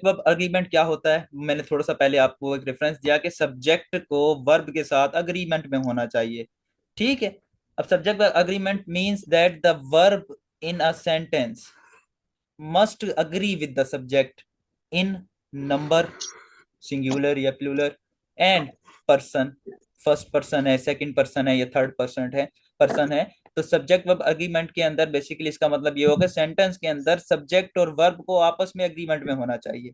Subject verb agreement क्या होता है? मैंने थोड़ा सा पहले आपको एक रेफरेंस दिया कि सब्जेक्ट को वर्ब के साथ अग्रीमेंट में होना चाहिए। ठीक है। अब subject agreement means that the verb in a sentence must agree with the subject in number, singular या plural, and person, first person है, सेकंड पर्सन है या थर्ड पर्सन है। तो सब्जेक्ट वर्ब अग्रीमेंट के अंदर बेसिकली इसका मतलब ये होगा सेंटेंस के अंदर सब्जेक्ट और वर्ब को आपस में अग्रीमेंट में होना चाहिए।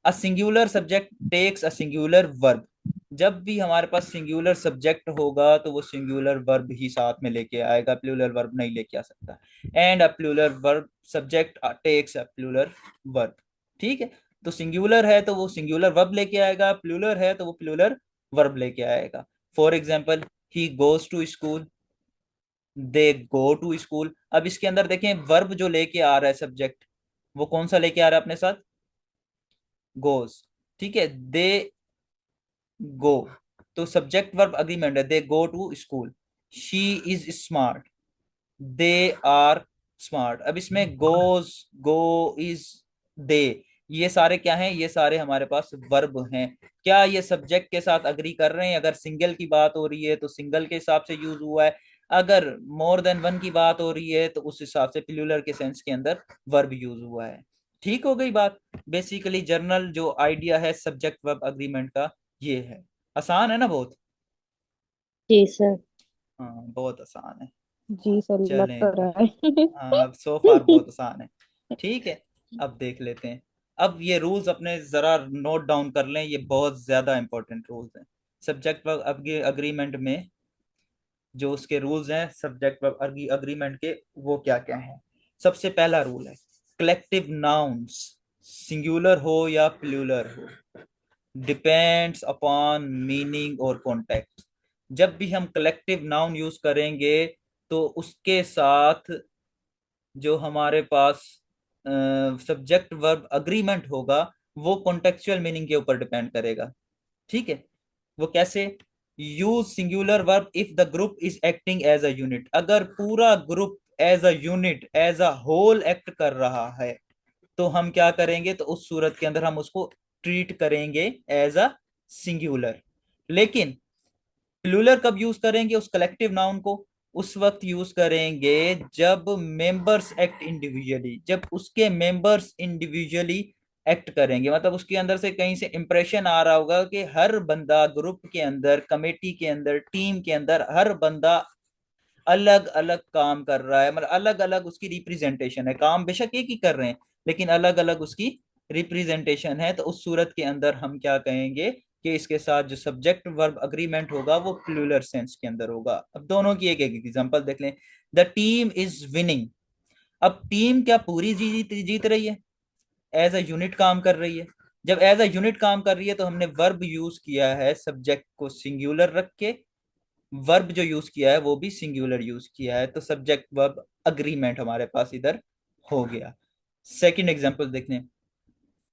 A singular subject takes a singular verb. जब भी हमारे पास सिंगुलर सब्जेक्ट होगा तो वो सिंगुलर वर्ब ही साथ में लेके आएगा, प्लूरल वर्ब नहीं लेके आ सकता। And a plural verb subject takes a plural verb. ठीक है। तो सिंगुलर है तो वो सिंगुलर वर्ब लेके आएगा, प्लूरल है तो वो प्लूरल वर्ब लेके आएगा। For example, he goes to school, they go to school. अब इसके अंदर देखें वर्ब जो लेके आ रहा है सब्जेक्ट, वो कौन सा लेके आ रहा है अपने साथ? गोज। ठीक है। दे गो, तो सब्जेक्ट वर्ब अग्रीमेंट है, they go to school. She is smart, they are smart. अब इसमें गोज, गो, इज, दे, ये सारे क्या हैं? ये सारे हमारे पास वर्ब हैं। क्या ये सब्जेक्ट के साथ अग्री कर रहे हैं? अगर सिंगल की बात हो रही है तो सिंगल के हिसाब से यूज हुआ है, अगर मोर देन वन की बात हो रही है तो उस हिसाब से प्लूरल के सेंस के अंदर वर्ब यूज हुआ है। ठीक हो गई बात। बेसिकली जर्नल जो आइडिया है सब्जेक्ट वर्ब अग्रीमेंट का ये है। आसान है ना बहुत? जी सर। हाँ बहुत आसान है। जी सर, लग चलें तो तो, रहा है। हाँ सो फार बहुत आसान है। ठीक है। अब देख लेते हैं। अब ये रूल्स अपने जरा नोट डाउन कर लें, ये बहुत ज्यादा इंपॉर्टेंट रूल्स हैं सब्जेक्ट वर्ब अग्रीमेंट में। जो उसके रूल्स हैं सब्जेक्ट वर्ब अग्रीमेंट के, वो क्या क्या हैं? सबसे पहला रूल है, कलेक्टिव नाउन्स सिंगुलर हो या प्लूरल हो डिपेंड्स अपॉन मीनिंग और कॉन्टेक्स्ट। जब भी हम कलेक्टिव नाउन यूज करेंगे तो उसके साथ जो हमारे पास सब्जेक्ट वर्ब अग्रीमेंट होगा वो कॉन्टेक्चुअल मीनिंग के ऊपर डिपेंड करेगा। ठीक है। वो कैसे? Use singular verb if the group is acting as a unit. अगर पूरा group as a unit, as a whole act कर रहा है तो हम क्या करेंगे? तो उस सूरत के अंदर हम उसको ट्रीट करेंगे एज अ सिंगुलर। लेकिन प्लूरल कब यूज करेंगे उस कलेक्टिव नाउन को? उस वक्त यूज करेंगे जब मेंबर्स एक्ट इंडिविजुअली, जब उसके मेंबर्स इंडिविजुअली एक्ट करेंगे। मतलब उसके अंदर से कहीं से इंप्रेशन आ रहा होगा कि हर बंदा ग्रुप के अंदर, कमेटी के अंदर, टीम के अंदर हर बंदा अलग अलग काम कर रहा है, मतलब अलग अलग उसकी रिप्रेजेंटेशन है। काम बेशक एक ही कर रहे हैं लेकिन अलग अलग उसकी रिप्रेजेंटेशन है। तो उस सूरत के अंदर हम क्या कहेंगे कि इसके साथ जो सब्जेक्ट वर्ब अग्रीमेंट होगा वो प्लूरल सेंस के अंदर होगा। अब दोनों की एक एक एग्जांपल देख लें। The team is winning. अब टीम क्या पूरी जीत जीत रही है? एज अ यूनिट काम कर रही है। जब एज अ यूनिट काम कर रही है तो हमने वर्ब यूज किया है सब्जेक्ट को सिंगुलर रख के, वर्ब जो यूज किया है वो भी सिंगुलर यूज किया है, तो सब्जेक्ट वर्ब अग्रीमेंट हमारे पास इधर हो गया। सेकंड एग्जांपल देखने,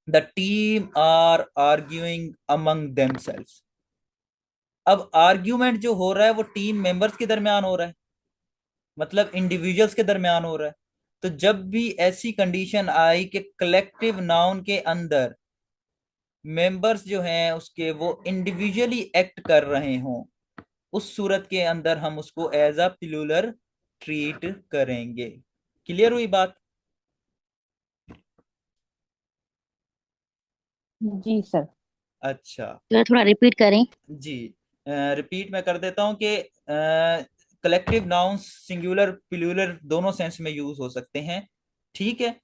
the team are arguing among themselves. अब आर्ग्यूमेंट जो हो रहा है वो टीम मेंबर्स के दरमियान हो रहा है, मतलब इंडिविजुअल्स के दरमियान हो रहा है। तो जब भी ऐसी कंडीशन आई कि कलेक्टिव नाउन के अंदर मेंबर्स जो हैं उसके वो इंडिविजुअली एक्ट कर रहे हों, उस सूरत के अंदर हम उसको एज अ प्लूरल ट्रीट करेंगे। क्लियर हुई बात? जी सर। अच्छा। तो थोड़ा रिपीट करें। जी, रिपीट मैं कर देता हूं कि कलेक्टिव नाउन्स सिंगुलर प्लूरल दोनों सेंस में यूज हो सकते हैं। ठीक है।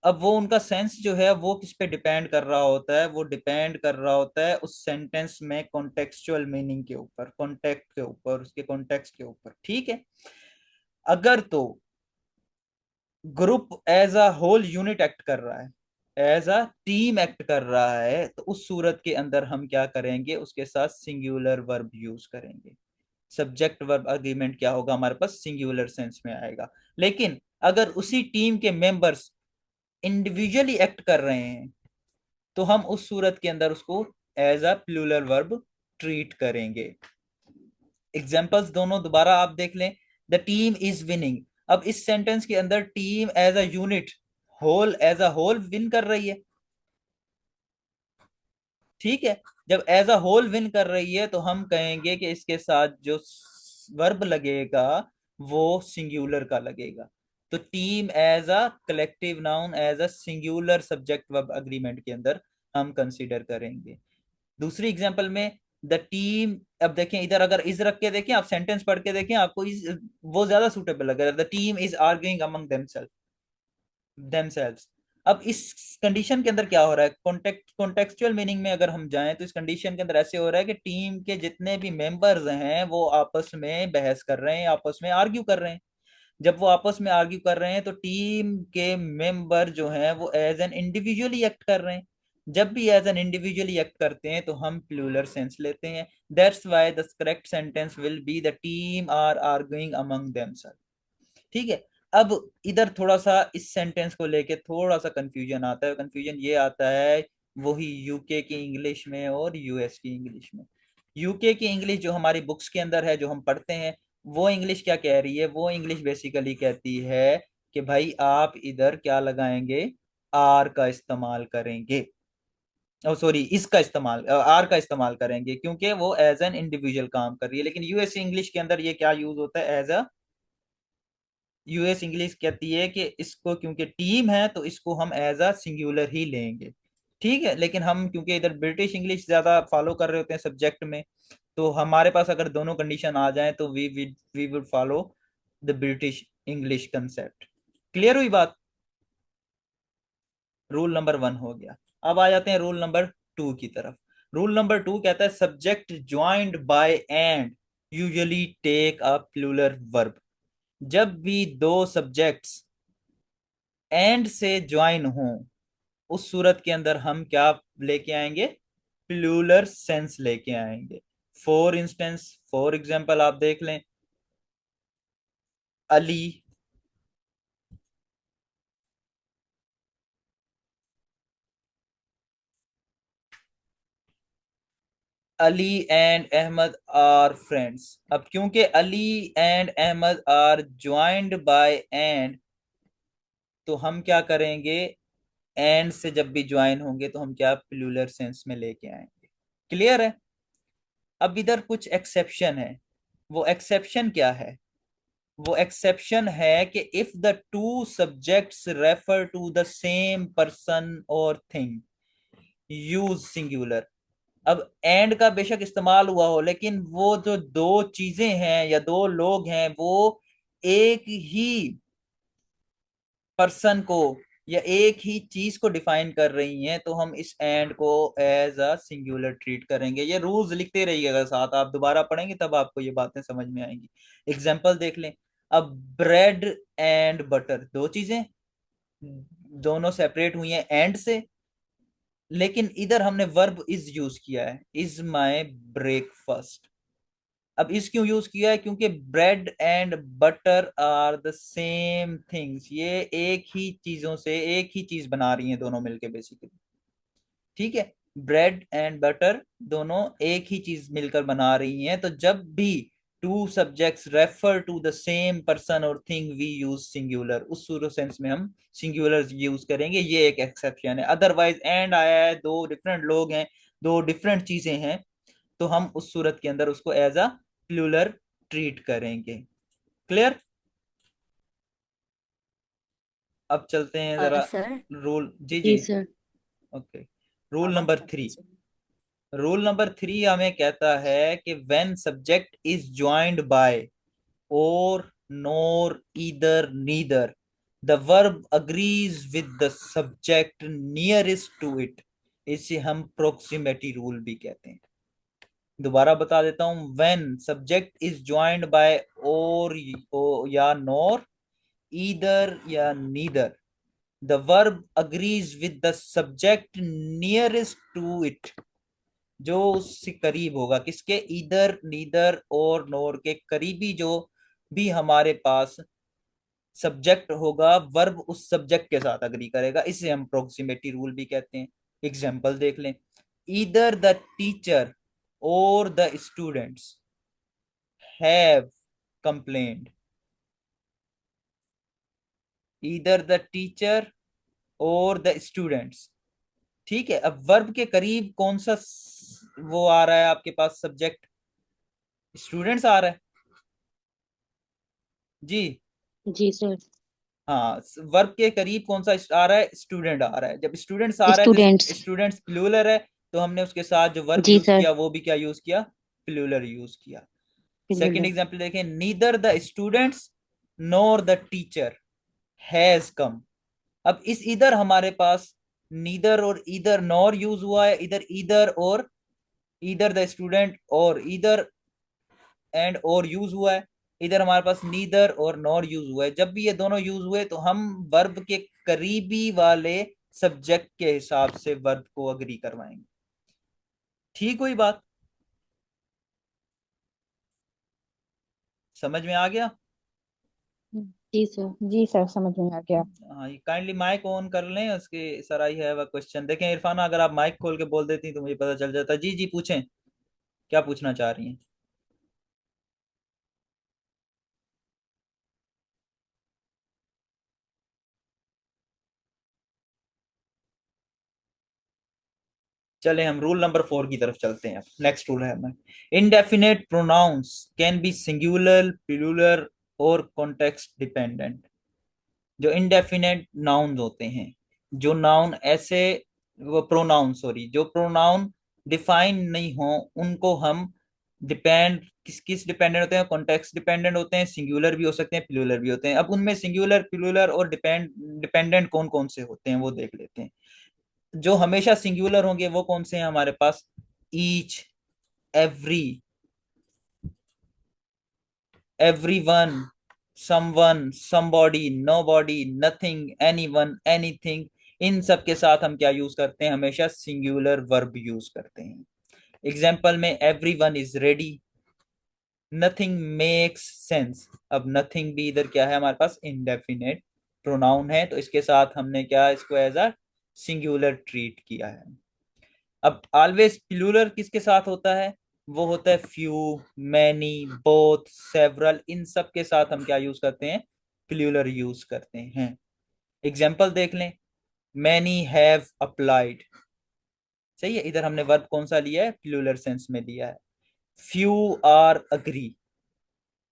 अब वो उनका सेंस जो है वो किस पे डिपेंड कर रहा होता है? वो डिपेंड कर रहा होता है उस सेंटेंस में कॉन्टेक्चुअल मीनिंग के ऊपर, कॉन्टेक्ट के ऊपर, उसके कॉन्टेक्स्ट के ऊपर। ठीक है। अगर तो group as a whole unit act कर रहा है, एज अ टीम एक्ट कर रहा है, तो उस सूरत के अंदर हम क्या करेंगे? उसके साथ सिंगुलर वर्ब यूज करेंगे। सब्जेक्ट वर्ब अग्रीमेंट क्या होगा हमारे पास? सिंगुलर सेंस में आएगा। लेकिन अगर उसी टीम के मेंबर्स इंडिविजुअली एक्ट कर रहे हैं तो हम उस सूरत के अंदर उसको as a plural verb treat करेंगे। एग्जाम्पल्स दोनों दोबारा आप देख लें। The team is winning. अब इस सेंटेंस के अंदर team as a unit, whole as a whole win कर रही है। ठीक है। जब एज अ होल विन कर रही है तो हम कहेंगे कि इसके साथ जो वर्ब लगेगा वो सिंगुलर का लगेगा। तो team as a collective noun as a singular subject verb agreement के अंदर हम कंसीडर करेंगे। दूसरी एग्जांपल में द टीम, अब देखें इधर अगर इज रख के देखें, आप सेंटेंस पढ़ के देखें, आपको इस वो ज्यादा सुटेबल लगेगा। The team is arguing among themselves. अब इस कंडीशन के अंदर क्या हो रहा है, कॉन्टेक्चुअल मीनिंग में अगर हम जाएं तो इस कंडीशन के अंदर ऐसे हो रहा है कि टीम के जितने भी मेंबर्स हैं वो आपस में बहस कर रहे हैं, आपस में आर्ग्यू कर रहे हैं। जब वो आपस में आर्ग्यू कर रहे हैं तो टीम के मेंबर जो हैं वो एज एन इंडिविजुअली एक्ट कर रहे हैं। जब भी एज एन इंडिविजुअली एक्ट करते हैं तो हम प्लूरल सेंस लेते हैं। That's why the correct sentence will be the team are arguing among themself. ठीक है। अब इधर थोड़ा सा इस सेंटेंस को लेके थोड़ा सा कंफ्यूजन आता है। कंफ्यूजन ये आता है वही यूके की इंग्लिश में और यूएस की इंग्लिश में। यूके की इंग्लिश जो हमारी बुक्स के अंदर है, जो हम पढ़ते हैं, वो इंग्लिश क्या कह रही है, वो इंग्लिश बेसिकली कहती है कि भाई आप इधर क्या लगाएंगे, आर का इस्तेमाल करेंगे। ओ सॉरी, इसका इस्तेमाल, आर का इस्तेमाल करेंगे क्योंकि वो एज एन इंडिविजुअल काम कर रही है। लेकिन यूएस इंग्लिश के अंदर ये क्या यूज होता है, एज अ, यूएस इंग्लिश कहती है कि इसको क्योंकि टीम है तो इसको हम एज अ सिंगुलर ही लेंगे। ठीक है। लेकिन हम क्योंकि इधर ब्रिटिश इंग्लिश ज्यादा फॉलो कर रहे होते हैं सब्जेक्ट में, तो हमारे पास अगर दोनों कंडीशन आ जाए तो we would follow the British English concept. Clear हुई बात। रूल नंबर 1 हो गया। अब आ जाते हैं रूल नंबर 2 की तरफ। रूल नंबर 2 कहता है subject joined by and usually take a plural verb. जब भी दो सब्जेक्ट्स एंड से ज्वाइन हो उस सूरत के अंदर हम क्या लेके आएंगे, प्लूरल सेंस लेके आएंगे। फॉर इंस्टेंस, फॉर एग्जांपल आप देख लें, Ali, Ali and Ahmed are friends. अब क्योंकि Ali and Ahmed are joined by and, तो हम क्या करेंगे, एंड से जब भी ज्वाइन होंगे तो हम क्या प्लूरल सेंस में लेके आएंगे। क्लियर है। अब इधर कुछ एक्सेप्शन है। वो एक्सेप्शन क्या है, वो एक्सेप्शन है कि if the two subjects refer to the same person or thing use singular. अब एंड का बेशक इस्तेमाल हुआ हो लेकिन वो जो दो चीजें हैं या दो लोग हैं वो एक ही पर्सन को या एक ही चीज को डिफाइन कर रही हैं, तो हम इस एंड को एज अ सिंगुलर ट्रीट करेंगे। ये रूल्स लिखते रहिएगा साथ, आप दोबारा पढ़ेंगे तब आपको ये बातें समझ में आएंगी। एग्जाम्पल देख लें। अब ब्रेड एंड बटर, दो चीजें दोनों सेपरेट हुई हैं एंड से, लेकिन इधर हमने वर्ब इज यूज किया है, इज माई ब्रेकफास्ट। अब इस क्यों यूज किया है, क्योंकि bread and butter are the same things, ये एक ही चीजों से एक ही चीज बना रही हैं दोनों मिलके बेसिकली। ठीक है। ब्रेड एंड बटर दोनों एक ही चीज मिलकर बना रही हैं, तो जब भी two subjects refer to the same person or thing we use singular, उस सूरत सेंस में हम सिंगुलर यूज करेंगे। ये एक एक्सेप्शन है। अदरवाइज एंड आया है, दो डिफरेंट लोग हैं, दो डिफरेंट चीजें हैं, तो हम उस सूरत के अंदर उसको एज अ प्लूरल ट्रीट करेंगे। क्लियर। अब चलते हैं जरा सर। रूल, जी जी जी, sir. Okay. Rule number 3। Rule number 3 हमें कहता है कि when subject is joined by or nor either neither the verb agrees with the subject nearest to it, इसे हम प्रोक्सिमिटी रूल भी कहते हैं। दोबारा बता देता हूं, when subject is joined by or या नोर, ईदर या neither, the verb agrees with the subject nearest to it, जो उससे करीब होगा, किसके, ईदर नीदर और नोर के करीबी जो भी हमारे पास सब्जेक्ट होगा, वर्ब उस सब्जेक्ट के साथ अग्री करेगा, इसे हम प्रोक्सिमिटी रूल भी कहते हैं। एग्जाम्पल देख लें। ईदर द टीचर और the students have complained. Either the teacher और द स्टूडेंट्स ठीक है, अब वर्ब के करीब कौन सा वो आ रहा है आपके पास सब्जेक्ट? स्टूडेंट्स आ रहा है जी। जी सर। हाँ, वर्ब के करीब कौन सा आ रहा है? स्टूडेंट आ रहा है। जब स्टूडेंट्स आ रहा है तो स्टूडेंट्स। स्टूडेंट्स प्लूरल है, तो हमने उसके साथ जो वर्ब जी यूज सर। किया वो भी क्या यूज किया? प्लूरल यूज किया। सेकंड बिल्कुल। एग्जांपल देखें, neither the students nor the teacher has come. अब इस इधर हमारे पास नीदर और इधर नॉर यूज हुआ है, इधर इधर और इधर द स्टूडेंट और इधर एंड और यूज हुआ है, इधर हमारे पास नीदर और नॉर यूज हुआ है। जब भी ये दोनों यूज हुए तो हम वर्ब के करीबी वाले सब्जेक्ट के हिसाब से वर्ब को अग्री करवाएंगे। ठीक हुई बात? समझ में आ गया? जी सर, जी सर, समझ में आ गया। हाँ, ये काइंडली माइक ऑन कर लें उसके। Sir I have a question. देखें इरफाना, अगर आप माइक खोल के बोल देती तो मुझे पता चल जाता। जी जी पूछें, क्या पूछना चाह रही हैं? चले हम रूल नंबर 4 की तरफ चलते हैं। नेक्स्ट रूल है हमें, indefinite pronouns can be singular, plural or context dependent. जो इनडेफिनेट नाउन होते हैं, जो नाउन ऐसे, वो प्रोनाउन सॉरी, जो प्रोनाउन डिफाइन नहीं हो, उनको हम डिपेंड, किस किस डिपेंडेंट होते हैं? कॉन्टेक्स्ट डिपेंडेंट होते हैं, सिंगुलर भी हो सकते हैं, प्लूरल भी होते हैं। अब उनमें सिंगुलर, प्लूरल और डिपेंडेंट कौन कौन से होते हैं वो देख लेते हैं। जो हमेशा सिंगुलर होंगे वो कौन से हैं हमारे पास? Each, every, everyone, someone, somebody, nobody, nothing, anyone, anything। इन सब के साथ हम क्या यूज करते हैं? हमेशा सिंगुलर वर्ब यूज करते हैं। एग्जाम्पल में everyone is ready, nothing makes sense। अब nothing भी इधर क्या है हमारे पास? indefinite प्रोनाउन है, तो इसके साथ हमने क्या इसको एज अ सिंगुलर ट्रीट किया है। अब ऑलवेज प्लूरल किसके साथ होता है? वो होता है फ्यू, मैनी, बोथ, सेवरल। इन सब के साथ हम क्या यूज करते हैं? प्लूरल यूज करते हैं। एग्जाम्पल देख लें, मैनी हैव अप्लाइड। सही है, इधर हमने वर्ब कौन सा लिया है? प्लूरल सेंस में लिया है। फ्यू आर अग्री,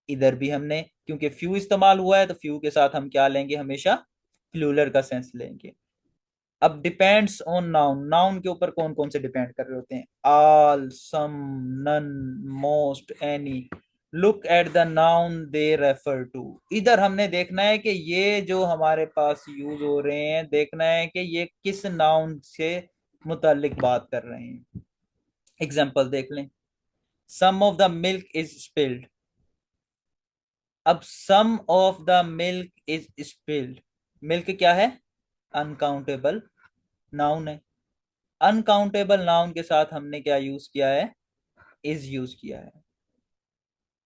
इधर भी हमने क्योंकि फ्यू इस्तेमाल हुआ है तो फ्यू के साथ हम क्या लेंगे? हमेशा प्लूरल का सेंस लेंगे। अब डिपेंड्स ऑन नाउन, नाउन के ऊपर कौन कौन से डिपेंड कर रहे होते हैं? All, some, none, most, any. Look at the noun they refer to. इधर हमने देखना है कि ये जो हमारे पास यूज हो रहे हैं, देखना है कि ये किस नाउन से मुतालिक बात कर रहे हैं। एग्जाम्पल देख लें, some of the milk is spilled. अब some of the milk is spilled, milk क्या है? अनकाउंटेबल नाउन है। अनकाउंटेबल नाउन के साथ हमने क्या यूज किया है? इज यूज किया है।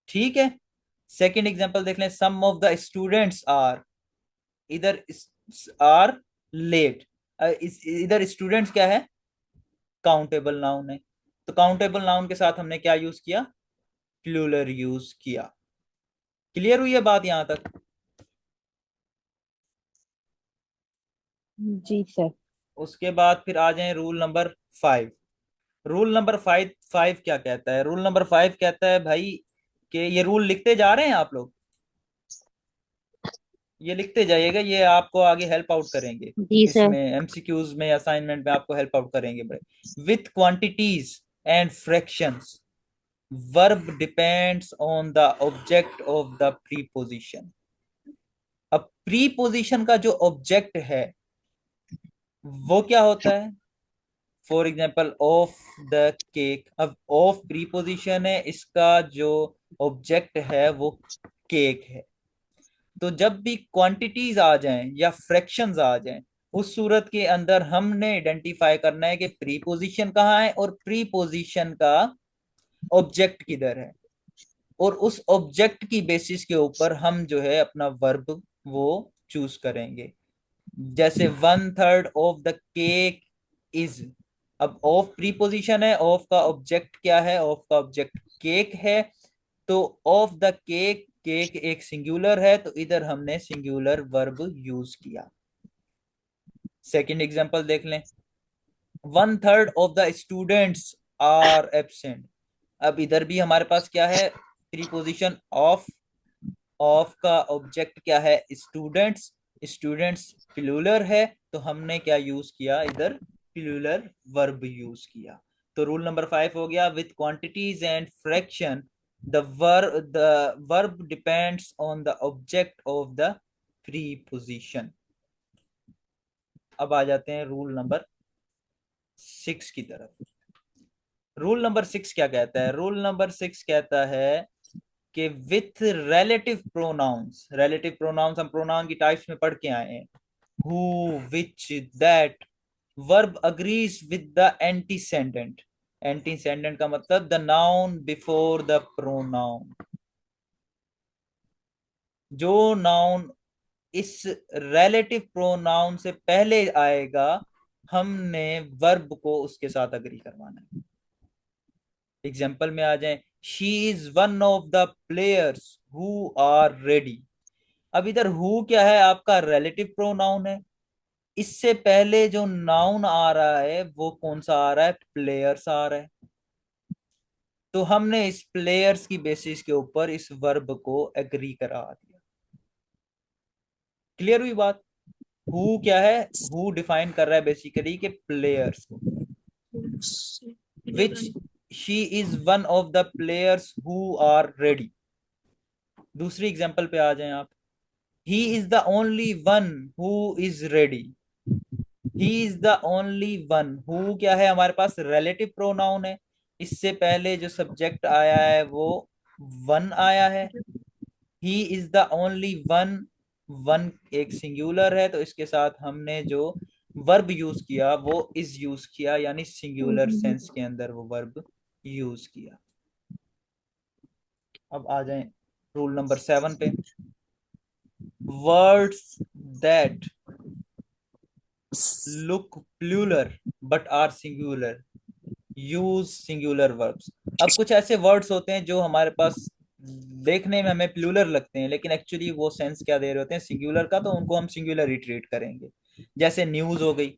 ठीक है, सेकंड एग्जांपल देख लें, some of the students are, इधर आर लेट, इधर स्टूडेंट्स क्या है? काउंटेबल नाउन है, तो काउंटेबल नाउन के साथ हमने क्या यूज किया? प्लूरल यूज किया। क्लियर हुई है बात यहां तक? जी सर। उसके बाद फिर आ जाए rule number 5। Rule number five five क्या कहता है? रूल नंबर 5 कहता है भाई कि ये रूल लिखते जा रहे हैं आप लोग, ये लिखते जाइएगा, ये आपको आगे हेल्प आउट करेंगे। जी सर। इसमें एमसीक्यूज में, असाइनमेंट में आपको हेल्प आउट करेंगे बड़े। With quantities and fractions, verb depends on the object of the preposition. अब प्रीपोजिशन का जो ऑब्जेक्ट है वो क्या होता है? For example of the cake. अब ऑफ प्रीपोजिशन है, इसका जो ऑब्जेक्ट है वो केक है। तो जब भी क्वांटिटीज आ जाएं या फ्रैक्शंस आ जाएं, उस सूरत के अंदर हमने आइडेंटिफाई करना है कि प्रीपोजिशन कहाँ है और प्रीपोजिशन का ऑब्जेक्ट किधर है, और उस ऑब्जेक्ट की बेसिस के ऊपर हम जो है अपना वर्ब वो चूज करेंगे। जैसे 1/3 ऑफ द केक इज। अब ऑफ प्रीपोजिशन है, ऑफ का ऑब्जेक्ट क्या है? ऑफ का ऑब्जेक्ट केक है, तो ऑफ द केक, केक एक सिंगुलर है, तो इधर हमने सिंगुलर वर्ब यूज किया। सेकंड एग्जांपल देख लें, 1/3 of the students are absent. अब इधर भी हमारे पास क्या है, प्रीपोजिशन ऑफ का ऑब्जेक्ट क्या है, स्टूडेंट्स। स्टूडेंट्स प्लूरल है, तो हमने क्या यूज किया इधर, प्लूरल वर्ब यूज किया। तो रूल नंबर 5 हो गया, with quantities and fraction the verb depends on the object of the preposition. अब आ जाते हैं रूल नंबर 6 की तरफ। रूल नंबर 6 क्या कहता है, रूल नंबर 6 कहता है कि विथ रिलेटिव प्रोनाउंस हम प्रोनाउन की टाइप्स में पढ़ के आए हैं, who, which, that, verb agrees with the एंटीसेंडेंट। एंटीसेंडेंट का मतलब the noun before the pronoun. जो नाउन इस रिलेटिव प्रोनाउन से पहले आएगा, हमने वर्ब को उसके साथ अग्री करवाना है। एग्जाम्पल में आ जाए, she is one of the players who are ready. अब इधर हु क्या है, आपका रिलेटिव प्रोनाउन है। इससे पहले जो नाउन आ रहा है वो कौन सा आ रहा है, प्लेयर्स आ रहा है। तो हमने इस प्लेयर्स की बेसिस के ऊपर इस वर्ब को एग्री करा दिया। क्लियर हुई बात। हु क्या है, हु डिफाइन कर रहा है बेसिकली के प्लेयर्स को। Which, she is one of the players who are ready. दूसरी एग्जांपल पे आ जाएं आप, he is the only one who is ready. He is the only one, who क्या है हमारे पास रिलेटिव प्रोनाउन है। इससे पहले जो सब्जेक्ट आया है वो वन आया है। ही is the only one, one एक सिंगुलर है, तो इसके साथ हमने जो वर्ब यूज किया वो इज यूज किया, यानी सिंगुलर सेंस के अंदर वो वर्ब यूज किया। अब आ जाएं रूल नंबर 7 पे। Words that look plural but are singular use singular verbs. अब कुछ ऐसे वर्ड्स होते हैं जो हमारे पास देखने में हमें प्लूरल लगते हैं, लेकिन एक्चुअली वो सेंस क्या दे रहे होते हैं, सिंगुलर का, तो उनको हम सिंगुलर ही ट्रीट करेंगे। जैसे न्यूज हो गई,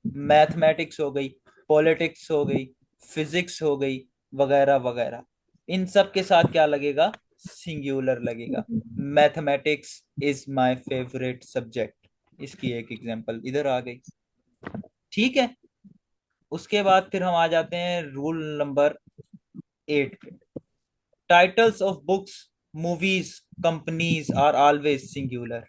मैथमेटिक्स हो गई, पॉलिटिक्स हो गई, फिजिक्स हो गई, वगैरह वगैरह। इन सब के साथ क्या लगेगा, सिंगुलर लगेगा। Mathematics is my favourite subject, इसकी एक एग्जांपल इधर आ गई। ठीक है। उसके बाद फिर हम आ जाते हैं रूल नंबर 8 पे। Titles of books, movies, companies are always singular.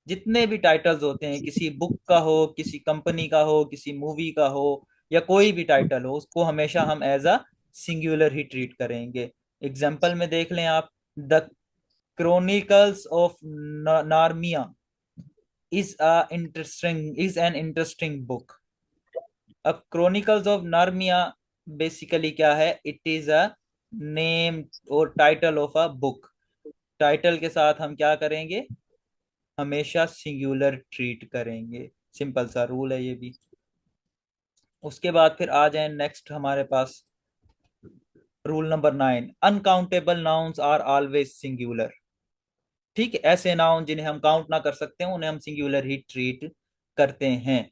जितने भी टाइटल्स होते हैं, किसी बुक का हो, किसी कंपनी का हो, किसी मूवी का हो, या कोई भी टाइटल हो, उसको हमेशा हम एज अ सिंगुलर ही ट्रीट करेंगे। एग्जाम्पल में देख लें आप, the Chronicles of Narnia is an interesting book. अब क्रोनिकल्स ऑफ नार्मिया बेसिकली क्या है, it is a name or title of a book. Title के साथ हम क्या करेंगे, हमेशा सिंगुलर ट्रीट करेंगे। सिंपल सा रूल है ये भी। उसके बाद फिर आ जाए नेक्स्ट हमारे पास rule number 9, uncountable nouns are always singular. ठीक है, ऐसे नाउन जिन्हें हम काउंट ना कर सकते हैं उन्हें हम सिंगुलर ही ट्रीट करते हैं।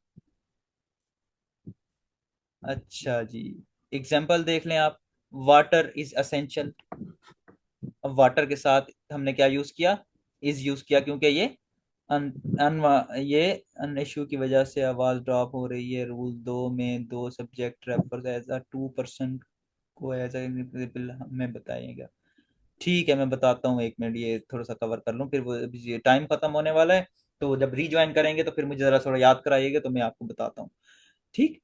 अच्छा जी, एग्जाम्पल देख लें आप, वाटर इज असेंशियल। अब वाटर के साथ हमने क्या यूज किया, इज यूज किया, क्योंकि ये अन, ये अन इशू की वजह से आवाज ड्रॉप हो रही है। रूल 2 में दो सब्जेक्ट रेफर एज अ 2% को एज एग्जाम्पल हमें बताइएगा। ठीक है, मैं बताता हूँ, 1 मिनट ये थोड़ा सा कवर कर लूँ, फिर वो टाइम खत्म होने वाला है। तो जब रीज्वाइन करेंगे तो फिर मुझे जरा थोड़ा याद कराइएगा, तो मैं आपको बताता हूँ। ठीक।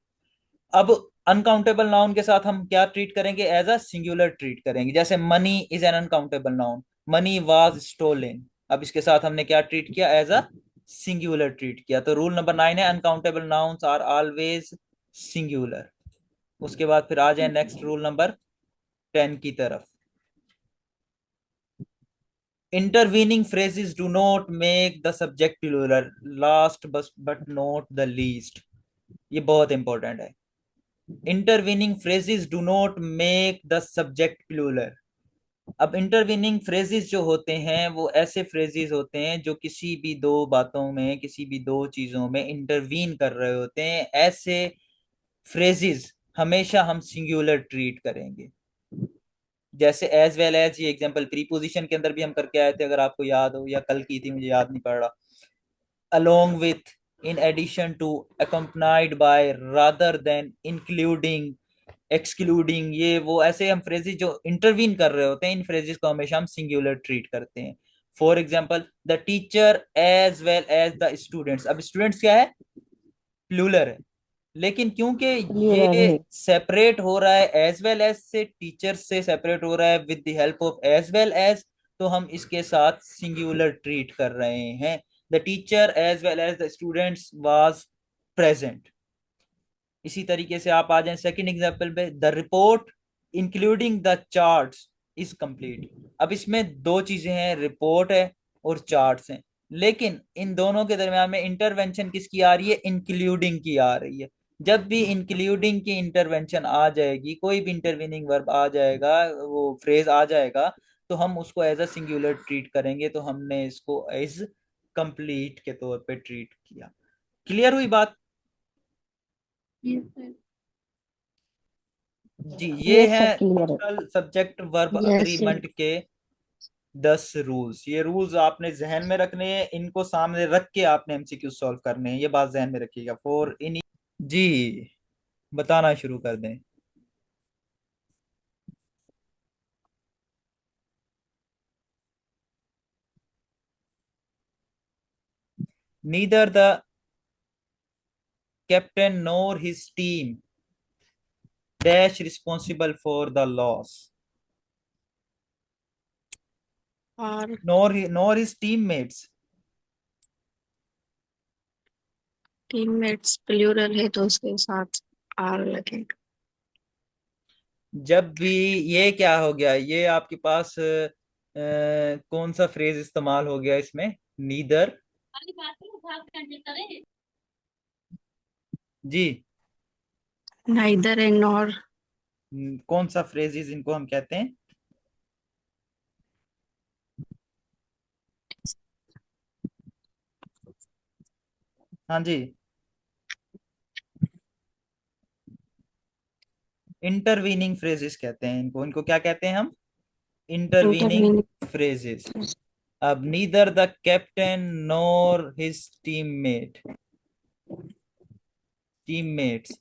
अब अनकाउंटेबल नाउन के साथ हम क्या ट्रीट करेंगे, एज अ सिंगुलर ट्रीट करेंगे। जैसे money is an uncountable noun, money was stolen. अब इसके साथ हमने क्या ट्रीट किया, एज अ सिंगुलर ट्रीट किया। तो रूल नंबर 9 है, uncountable nouns are always singular. उसके बाद फिर आ जाए नेक्स्ट रूल नंबर 10 की तरफ। Intervening phrases do not make the subject plural, last but not the least। ये बहुत इंपॉर्टेंट है। Intervening phrases do not make the subject plural। अब इंटरवीनिंग phrases जो होते हैं वो ऐसे phrases होते हैं जो किसी भी दो बातों में, किसी भी दो चीजों में इंटरवीन कर रहे होते हैं। ऐसे फ्रेजेस हमेशा हम सिंगुलर ट्रीट करेंगे। जैसे एज वेल एज, ये एग्जांपल प्रीपोजिशन के अंदर भी हम करके आए थे, अगर आपको याद हो, या कल की थी, मुझे याद नहीं पड़ रहा। along with, in addition to, accompanied by, rather than, including, excluding, ये वो ऐसे हम फ्रेजेस जो इंटरवीन कर रहे होते हैं, इन फ्रेजेस को हमेशा हम सिंगुलर ट्रीट करते हैं। For example, the teacher as well as the students. अब स्टूडेंट्स क्या है? प्लूरल है। लेकिन क्योंकि क्लियर ये है। सेपरेट हो रहा है एज वेल एज से, टीचर से सेपरेट हो रहा है with the help of as well as, तो हम इसके साथ सिंगुलर ट्रीट कर रहे हैं। The teacher as well as the students was present. इसी तरीके से आप आ जाएं सेकंड एग्जांपल पे, the report including the charts is complete. अब इसमें दो चीजें हैं, रिपोर्ट है और चार्ट्स हैं, लेकिन इन दोनों के दरम्यान में इंटरवेंशन किसकी आ रही है? इंक्लूडिंग की आ रही है। जब भी इंक्लूडिंग की इंटरवेंशन आ जाएगी, कोई भी इंटरवीनिंग वर्ब आ जाएगा, वो फ्रेज आ जाएगा, तो हम उसको एज अ सिंगुलर ट्रीट करेंगे। तो हमने इसको एज कंप्लीट के तौर पे ट्रीट किया। क्लियर हुई बात? जी, ये ये है सब क्लियर है। Total subject verb yes sir. Agreement के 10 रूल्स। ये रूल्स आपने जहन में रखने हैं, इनको सामने रख के आपने एमसीक्यू सॉल्व करने हैं, ये बात जहन में रखिएगा। फॉर इन, जी, बताना शुरू कर दें। Neither the captain nor his team dash responsible for the loss. Or nor his teammates. Teammates plural है तो उसके साथ आर लगेगा। जब भी, ये क्या हो गया, ये आपके पास कौन सा फ्रेज इस्तेमाल हो गया इसमें? नीदर। जी, नाइदर एंड नॉर। कौन सा फ्रेजेस इनको हम कहते हैं? हाँ जी, इंटरवीनिंग फ्रेजेस कहते हैं इनको। इनको क्या कहते हैं हम? Intervening intermediate. फ्रेजेस। अब neither the captain nor his teammates,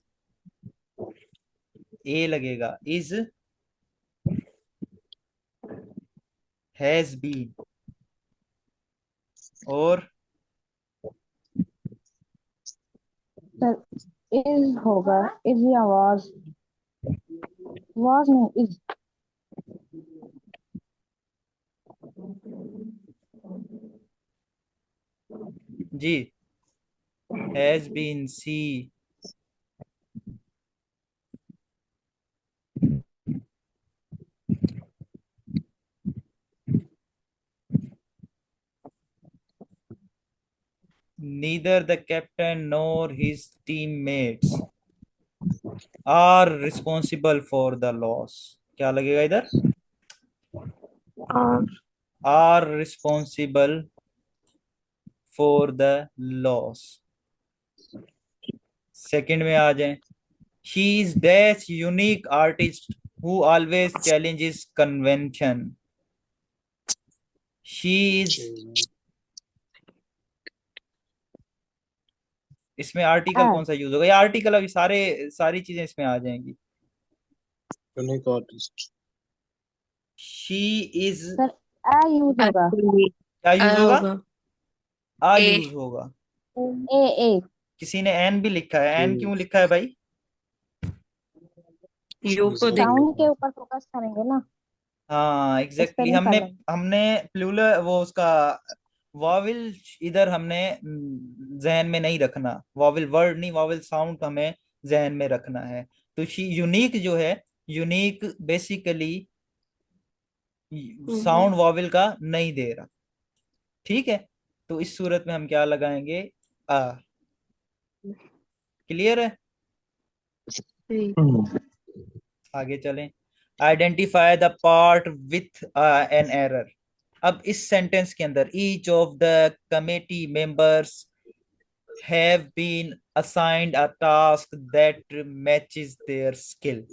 A लगेगा, इज, हैज बीन, और सर इज होगा, इज या वाज नहीं इज। जी, has been, C, neither the captain nor his teammates are responsible for the loss। क्या लगेगा इधर? और are responsible for the loss। Second में आ जाएं, she is dash unique artist who always challenges convention। she is, इसमें article are. कौन सा use होगा? ये आर्टिकल अभी सारी चीजें इसमें आ जाएंगी। Unique artist. she is, sir आ यूज होगा। एक्चुअली क्या यूज होगा? होगा। आ ए यूज होगा। ए ए किसी ने एन भी लिखा है, एन हम्म। क्यों लिखा है भाई? यू को देख। साउंड के ऊपर फोकस करेंगे ना, हाँ एग्जैक्टली, स्पेलिंग कर हमने लेंगे। हमने प्लूरल वो उसका वाविल इधर हमने जहन में नहीं रखना। वाविल वर्ड नहीं, वाविल साउंड हमें जहन में रखना है। तो यूनिक जो है, यूनिक बेसिकली साउंड वाविल का नहीं दे रहा। ठीक है, तो इस सूरत में हम क्या लगाएंगे? आ। क्लियर है? आगे चलें। Identify the part with an error. अब इस सेंटेंस के अंदर each of the committee members have been assigned a task that matches their skill।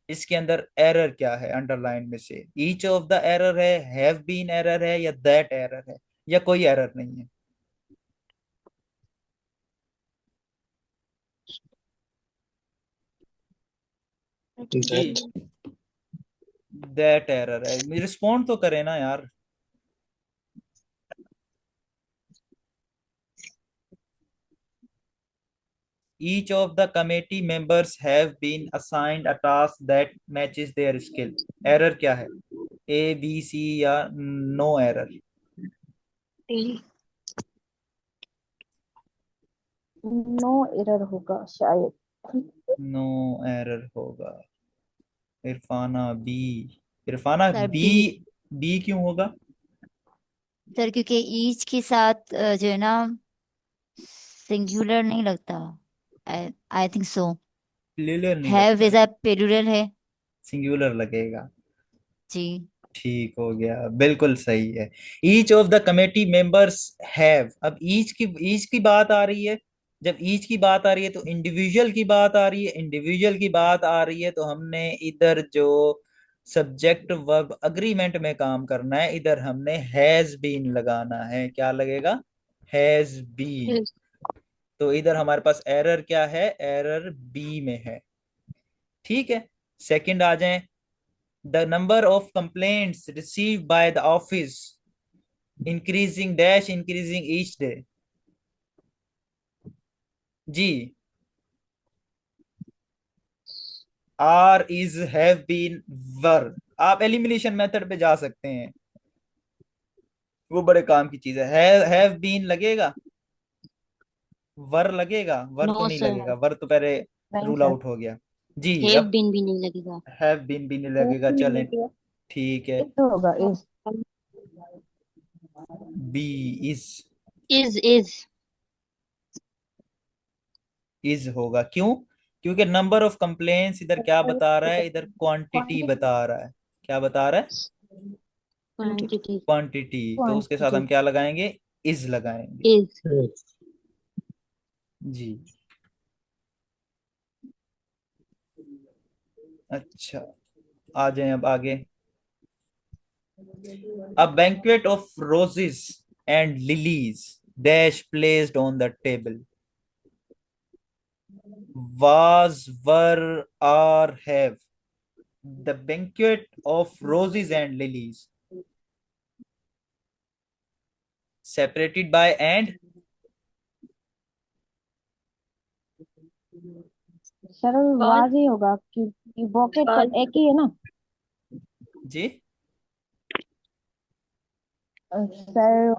इसके अंदर एरर क्या है अंडरलाइन में से? ईच ऑफ द एरर है, हैव बीन एरर है, या दैट एरर है, या कोई एरर नहीं है? जी, That दैट एरर है। रिस्पॉन्ड तो करे ना यार। Each of the committee members have been assigned a task that matches their skill। Error क्या है? ए, बी, सी, या no error? T. No error होगा शायद। नो एरर होगा। Irfana B. Irfana sir B. B. B क्यों होगा? सर क्योंकि each के साथ जो है ना सिंगुलर नहीं लगता। I think so. प्लूरल नहीं हैव लगता इज है, अ पेडुलर है। सिंगुलर लगेगा। जी। ठीक हो गया, बिल्कुल सही है। Each of the committee members have. अब ईच की बात आ रही है। जब ईच की बात आ रही है तो इंडिविजुअल की बात आ रही है, इंडिविजुअल की बात आ रही है तो हमने इधर जो सब्जेक्ट वर्ब अग्रीमेंट में काम करना है, इधर हमने हैज बीन लगाना है। क्या लगेगा? Has been. Yes. तो इधर हमारे पास एरर क्या है? एरर बी में है। ठीक है, सेकंड आ जाएं। The number of complaints received by the office increasing dash increasing each day। जी, are, is, have been, were. आप एलिमिनेशन मेथड पे जा सकते हैं, वो बड़े काम की चीज है। हैव बीन लगेगा? वर लगेगा? वर तो नो नहीं सर, लगेगा, वर तो पहले नहीं रूल सर। आउट हो गया। जी, हैव अब बीन भी नहीं लगेगा। हैव बीन भी नहीं लगेगा, चलें। ठीक है, इज होगा, is. B, is. Is. Is होगा क्यों? क्योंकि नंबर ऑफ कंप्लेंट्स इधर क्या बता रहा है? इधर क्वांटिटी बता रहा है। क्या बता रहा है? क्वांटिटी। क्वांटिटी। तो उसके साथ क्वांटिटी। हम क्या लगाएंगे? इज लगाएंगे। इज। yes. जी, अच्छा, आ जाए अब आगे। A banquet of roses and lilies dash placed on the table। Was, were, are, have। The banquet of roses and lilies separated by and। Sir was he होगा कि बॉकेट तो एक ही है ना। जी, सर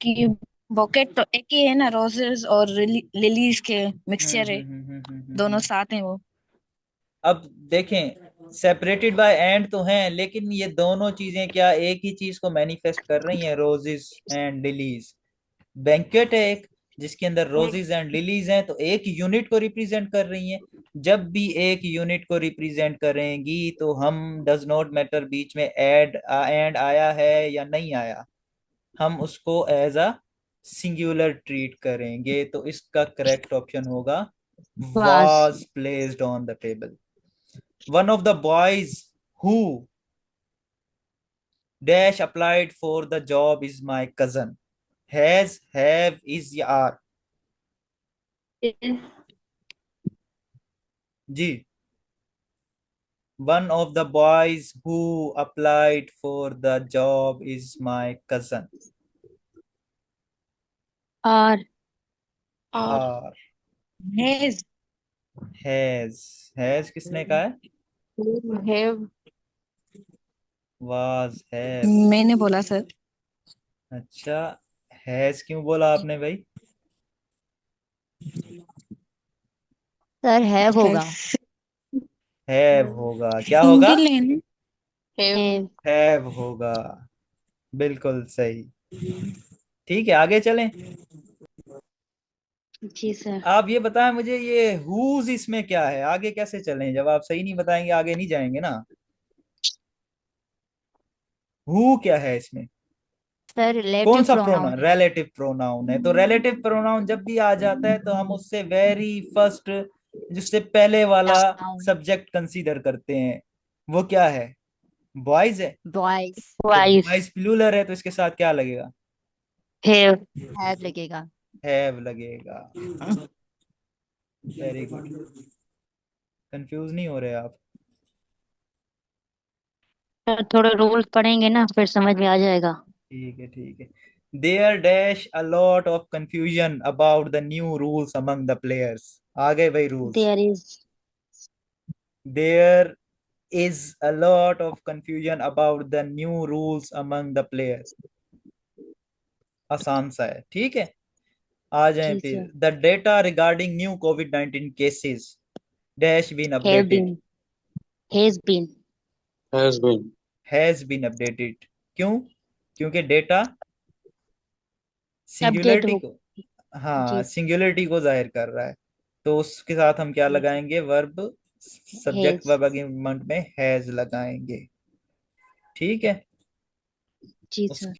कि बॉकेट तो एक ही है ना, रोजेस और लिलीज के मिक्सचर है, दोनों साथ हैं वो। अब देखें, सेपरेटेड बाय एंड तो हैं, लेकिन ये दोनों चीजें क्या एक ही चीज को मैनिफेस्ट कर रही हैं? Roses and lilies. बैंकेट है एक, जिसके अंदर रोजेस एंड लिलीज हैं, तो एक यूनिट को रिप्रेजेंट कर रही हैं। जब भी एक यूनिट को रिप्रेजेंट करेंगी तो हम डज नॉट मैटर बीच में एंड आया है या नहीं आया, हम उसको एज अ सिंगुलर ट्रीट करेंगे। तो इसका करेक्ट ऑप्शन होगा was. was placed on the table। One of the boys who dash applied for the job is my cousin। Has, have, is, या are? जी, one of the boys who applied for the job is my cousin। Are. और are। Has. has किसने कहा है? Have. was, have। मैंने बोला sir. अच्छा, has क्यों बोला आपने भाई? सर हैव होगा। have होगा। क्या होगा? सिंगल है ना। हैव। have होगा, बिल्कुल सही। ठीक है, आगे चलें। जी सर। आप ये बताएं मुझे, ये हुज इसमें क्या है? आगे कैसे चलें? जब आप सही नहीं बताएंगे आगे नहीं जाएंगे ना। हु क्या है इसमें? सर कौन रिलेटिव सा प्रोनाउन प्रोनाउन? रिलेटिव प्रोनाउन है। तो रिलेटिव प्रोनाउन जब भी आ जाता है तो हम उससे वेरी फर्स्ट, जिससे पहले वाला नाउन सब्जेक्ट कंसीडर करते हैं, वो क्या है? बॉयज है। बॉयज तो वाइफ बॉयज प्लूरल है तो इसके साथ क्या लगेगा? हैव हैव लगेगा। हैव लगेगा। Very good. कंफ्यूज नहीं हो रहे आप? थोड़े रूल्स पढ़ेंगे ना फिर समझ में आ जाएगा। ठीक है, ठीक है। There dash a lot of confusion about the new rules among the players. आ गए भाई rules. There is there is a lot of confusion about the new rules among the players। आसान सा है, ठीक है। आ जाए जी फिर। Sir. The data regarding new कोविड-19 cases dash been have updated. Been has been Has been. Has been updated. क्यों? क्योंकि डेटा अपडेट सिंगुलरिटी हो। को, हाँ जी सिंगुलरिटी को जाहिर कर रहा है। तो उसके साथ हम क्या लगाएंगे? Verb subject has. Verb agreement में हैज लगाएंगे, ठीक है। जी उस सर।